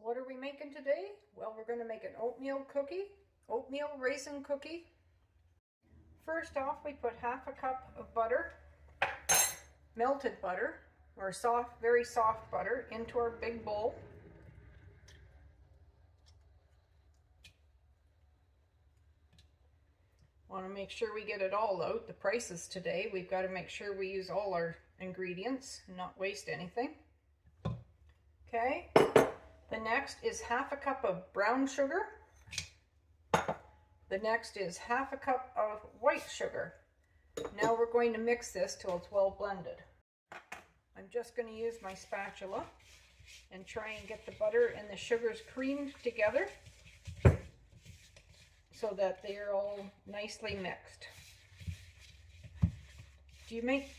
what are we making today? Well, we're going to make an oatmeal cookie, oatmeal raisin cookie. First off, we put half a cup of butter, melted butter, or soft, very soft butter, into our big bowl. Want to make sure we get it all out. The prices today, we've got to make sure we use all our ingredients and not waste anything. Okay, the next is half a cup of brown sugar. The next is half a cup of white sugar. Now we're going to mix this till it's well blended. I'm just going to use my spatula and try and get the butter and the sugars creamed together so that they're all nicely mixed. Do you make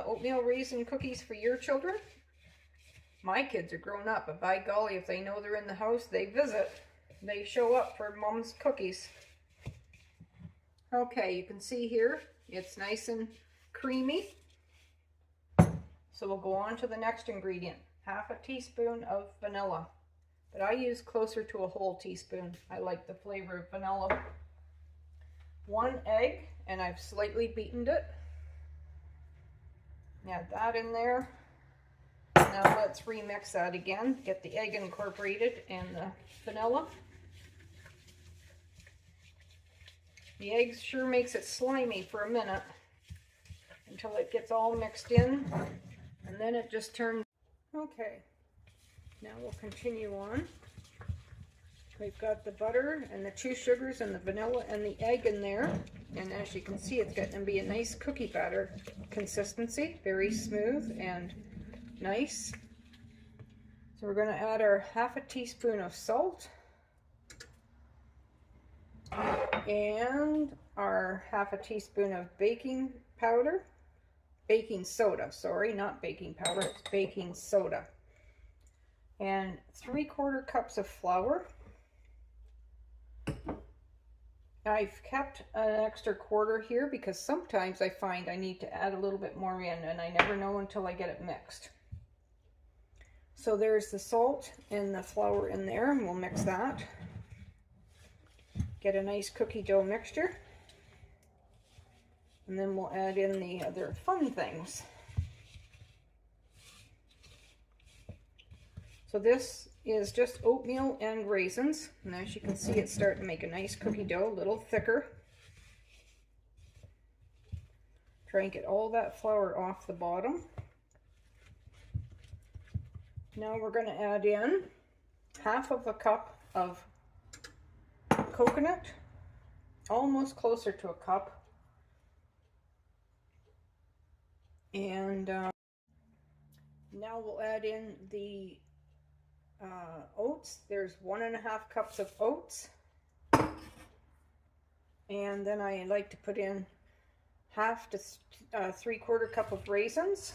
oatmeal raisin cookies for your children? My kids are grown up, but by golly, if they know they're in the house, they visit. They show up for mom's cookies. Okay, you can see here, it's nice and creamy. So we'll go on to the next ingredient, half a teaspoon of vanilla. But I use closer to a whole teaspoon. I like the flavor of vanilla. 1 egg, and I've slightly beaten it. Add that in there. Now let's remix that again. Get the egg incorporated and the vanilla. The egg sure makes it slimy for a minute until it gets all mixed in, and then it just turns. Okay, now we'll continue on. We've got the butter and the 2 sugars and the vanilla and the egg in there, and as you can see, it's getting to be a nice cookie batter consistency, very smooth and nice. So we're going to add our half a teaspoon of salt and our half a teaspoon of baking soda, sorry, not baking powder, it's baking soda, and 3/4 cups of flour. I've kept an extra quarter here because sometimes I find I need to add a little bit more in, and I never know until I get it mixed. So there's the salt and the flour in there, and we'll mix that. Get a nice cookie dough mixture. And then we'll add in the other fun things. So this is just oatmeal and raisins. And as you can see, it's starting to make a nice cookie dough, a little thicker. Try and get all that flour off the bottom. Now we're going to add in half of a cup of coconut, almost closer to a cup. And now we'll add in the oats. There's 1.5 cups of oats. And then I like to put in half to 3/4 cup of raisins.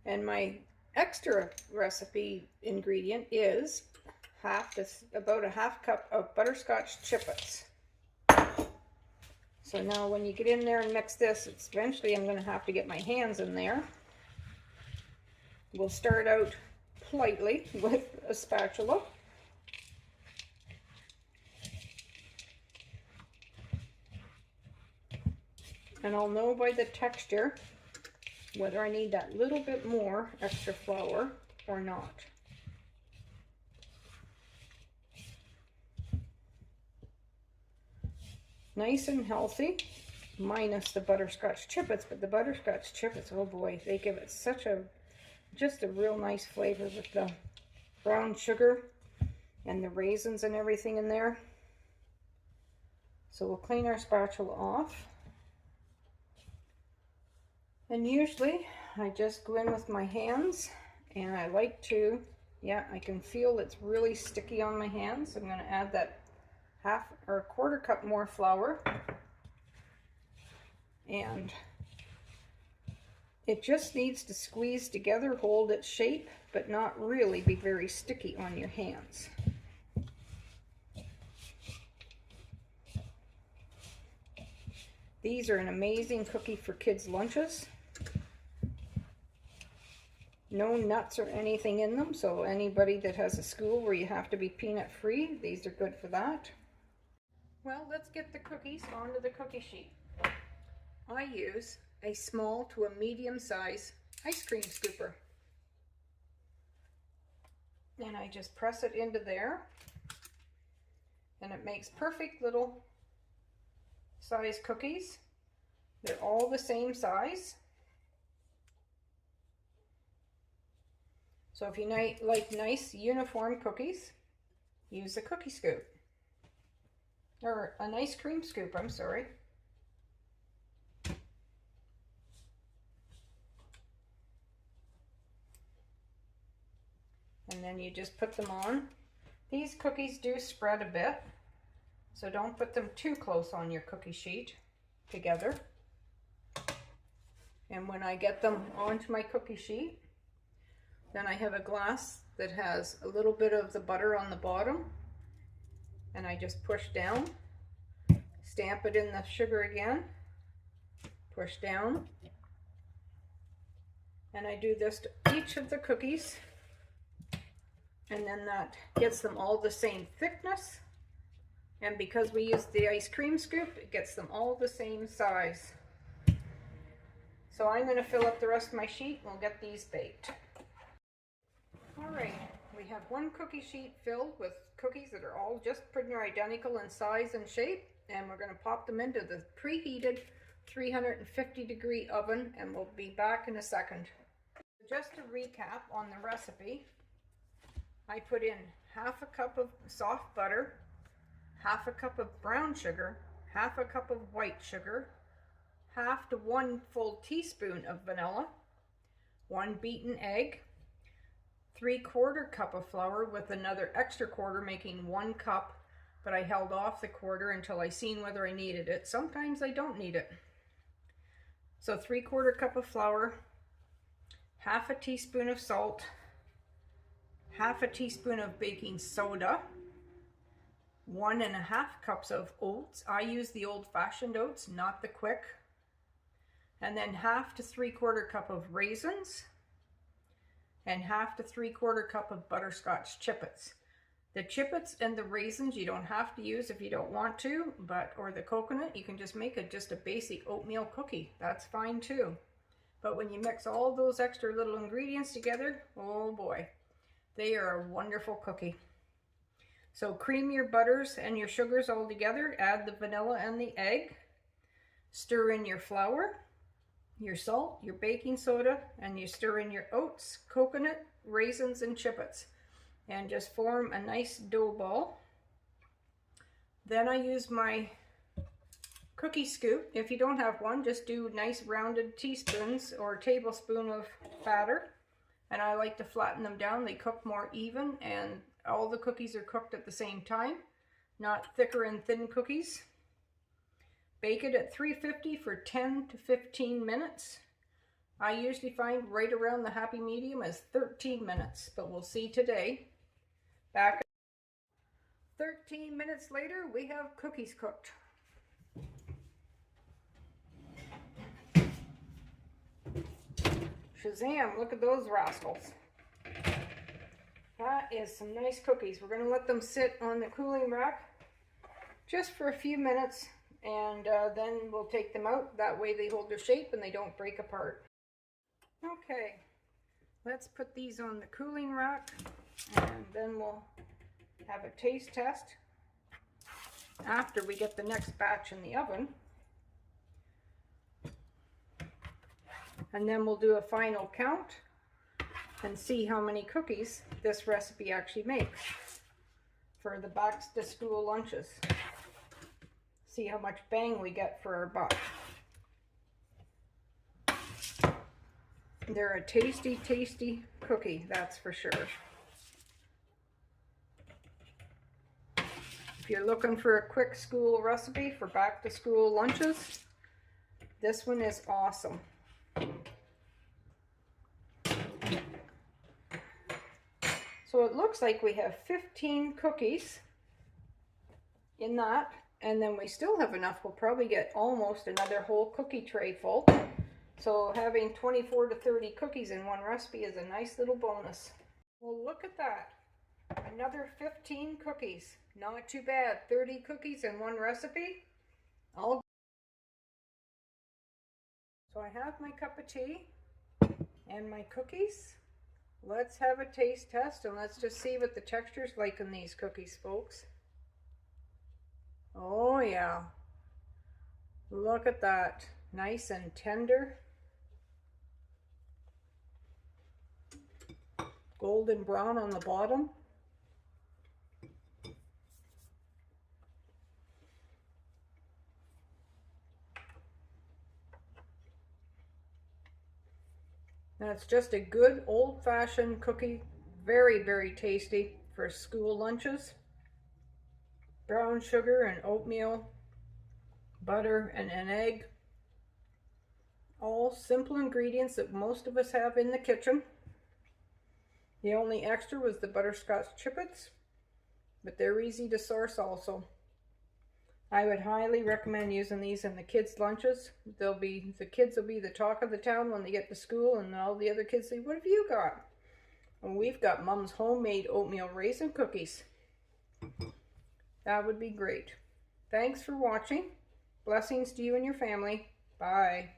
And my extra recipe ingredient is about a half cup of butterscotch chipits. So now when you get in there and mix this, eventually I'm going to have to get my hands in there. We'll start out lightly with a spatula. And I'll know by the texture whether I need that little bit more extra flour or not. Nice and healthy, minus the butterscotch chipits, but the butterscotch chipits, oh boy, they give it just a real nice flavor with the brown sugar and the raisins and everything in there. So we'll clean our spatula off. And usually I just go in with my hands, and I like to, yeah, I can feel it's really sticky on my hands. I'm going to add that half or 1/4 cup more flour, and it just needs to squeeze together, hold its shape, but not really be very sticky on your hands. These are an amazing cookie for kids' lunches. no nuts or anything in them, so anybody that has a school where you have to be peanut free, these are good for that. Well, let's get the cookies onto the cookie sheet. I use a small to a medium size ice cream scooper. And I just press it into there, and it makes perfect little size cookies. They're all the same size. So if you like nice uniform cookies, use a cookie scoop. Or an ice cream scoop, I'm sorry. And then you just put them on. These cookies do spread a bit, so don't put them too close on your cookie sheet together. And when I get them onto my cookie sheet, then I have a glass that has a little bit of the butter on the bottom, and I just push down, stamp it in the sugar again, push down, and I do this to each of the cookies, and then that gets them all the same thickness, and because we use the ice cream scoop, it gets them all the same size. So I'm going to fill up the rest of my sheet and we'll get these baked. Alright, we have one cookie sheet filled with cookies that are all just pretty near identical in size and shape, and we're going to pop them into the preheated 350-degree oven, and we'll be back in a second. Just to recap on the recipe, I put in half a cup of soft butter, half a cup of brown sugar, half a cup of white sugar, half to 1 full teaspoon of vanilla, 1 beaten egg, 3/4 cup of flour with another extra quarter, making 1 cup, but I held off the quarter until I seen whether I needed it. Sometimes I don't need it. So 3/4 cup of flour, half a teaspoon of salt, half a teaspoon of baking soda, 1.5 cups of oats. I use the old-fashioned oats, not the quick. And then half to 3/4 cup of raisins, and half to 3/4 cup of butterscotch chipits. The chipits and the raisins you don't have to use if you don't want to, or the coconut, you can just make just a basic oatmeal cookie. That's fine too. But when you mix all those extra little ingredients together, oh boy, they are a wonderful cookie. So cream your butters and your sugars all together, add the vanilla and the egg, stir in your flour, your salt, your baking soda, and you stir in your oats, coconut, raisins, and chipits, and just form a nice dough ball. Then I use my cookie scoop. If you don't have one, just do nice rounded teaspoons or tablespoon of batter, and I like to flatten them down. They cook more even, and all the cookies are cooked at the same time, not thicker and thin cookies. Bake it at 350 for 10 to 15 minutes. I usually find right around the happy medium is 13 minutes, but we'll see today. Back 13 minutes later, we have cookies cooked. Shazam, look at those rascals. That is some nice cookies. We're going to let them sit on the cooling rack just for a few minutes, and then we'll take them out. That way they hold their shape and they don't break apart. Okay, let's put these on the cooling rack, and then we'll have a taste test after we get the next batch in the oven. And then we'll do a final count and see how many cookies this recipe actually makes for the back to school lunches. See how much bang we get for our buck. They're a tasty, tasty cookie, that's for sure. If you're looking for a quick school recipe for back to school lunches, this one is awesome. So it looks like we have 15 cookies in that, and then we still have enough. We'll probably get almost another whole cookie tray full. So having 24 to 30 cookies in one recipe is a nice little bonus. Well, look at that. Another 15 cookies. Not too bad. 30 cookies in one recipe. So I have my cup of tea and my cookies. Let's have a taste test and let's just see what the texture's like in these cookies, folks. Oh yeah. Look at that. Nice and tender. Golden brown on the bottom. That's just a good old-fashioned cookie. Very, very tasty for school lunches. Brown sugar and oatmeal, butter and an egg. All simple ingredients that most of us have in the kitchen. The only extra was the butterscotch chipits, but they're easy to source also. I would highly recommend using these in the kids' lunches. The kids will be the talk of the town when they get to school, and all the other kids say, "What have you got?" And we've got Mom's homemade oatmeal raisin cookies. That would be great. Thanks for watching. Blessings to you and your family. Bye.